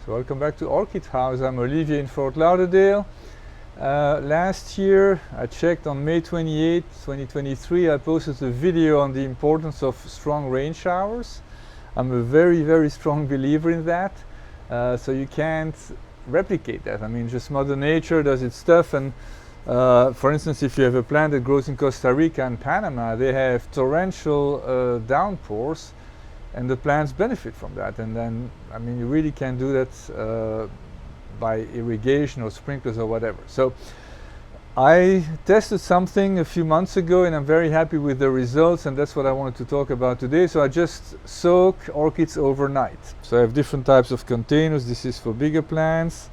So welcome back to Orchid House. I'm Olivier in Fort Lauderdale. Last year, I checked on May 28, 2023, I posted a video on the importance of strong rain showers. I'm a very strong believer in that. So you can't replicate that. I mean, just Mother Nature does its stuff, and for instance, if you have a plant that grows in Costa Rica and Panama, they have torrential downpours, and the plants benefit from that. And then, I mean, you really can't do that by irrigation or sprinklers or whatever. So I tested something a few months ago, and I'm very happy with the results, and that's what I wanted to talk about today. So I just soak orchids overnight. So I have different types of containers. This is for bigger plants,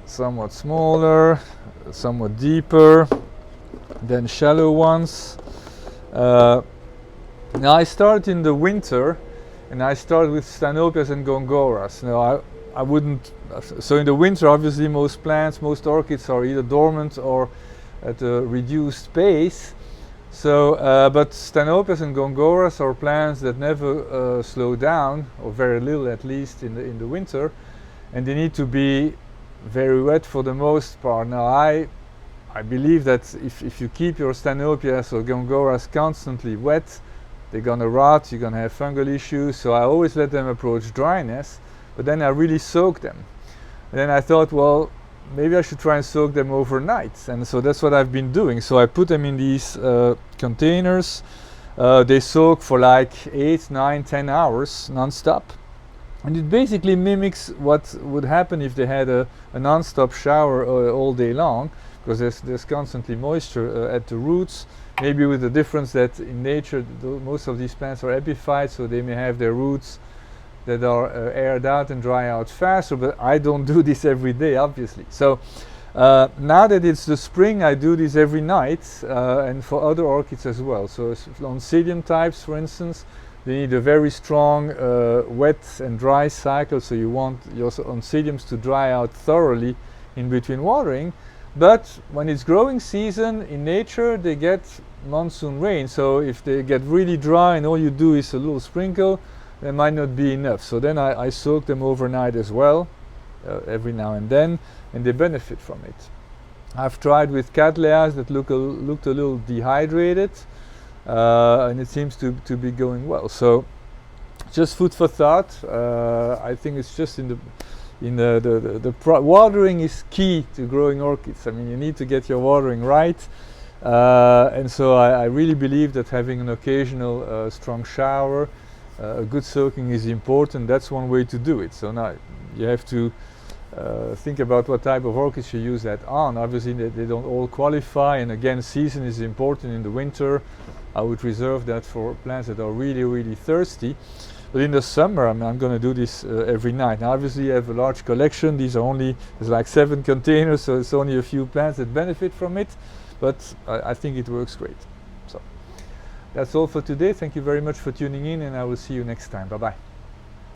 somewhat smaller, somewhat deeper, then shallow ones. Now I start in the winter, and I start with Stanopias and Gongoras. Now I wouldn't, so in the winter obviously most plants, most orchids are either dormant or at a reduced pace. So, but Stanopias and Gongoras are plants that never slow down, or very little at least in the winter, and they need to be very wet for the most part. Now I believe that if you keep your Stanopias or Gongoras constantly wet, they're gonna rot, you're gonna have fungal issues. So I always let them approach dryness, but then I really soak them. And then I thought, well, maybe I should try and soak them overnight. And so that's what I've been doing. So I put them in these containers. They soak for like 8, 9, 10 hours non-stop. And it basically mimics what would happen if they had a non-stop shower all day long, because there's constantly moisture at the roots. Maybe with the difference that in nature most of these plants are epiphytes, so they may have their roots that are aired out and dry out faster, but I don't do this every day, obviously. So now that it's the spring, I do this every night, and for other orchids as well. So Oncidium types, for instance, they need a very strong wet and dry cycle, so you want your Oncidiums to dry out thoroughly in between watering. But when it's growing season, in nature they get monsoon rain, so if they get really dry and all you do is a little sprinkle, there might not be enough. So then I soak them overnight as well, every now and then, and they benefit from it. I've tried with Cattleyas that looked a little dehydrated, and it seems to be going well. So just food for thought. I think it's just watering is key to growing orchids. I mean, you need to get your watering right, and so I really believe that having an occasional strong shower, a good soaking is important. That's one way to do it. So now you have to think about what type of orchids you use that on. Obviously they don't all qualify, and again, season is important in the winter. I would reserve that for plants that are really thirsty. But in the summer, I mean, I'm going to do this every night. Now obviously I have a large collection. There's like 7 containers, so it's only a few plants that benefit from it, but I think it works great. So that's all for today. Thank you very much for tuning in, and I will see you next time. Bye bye.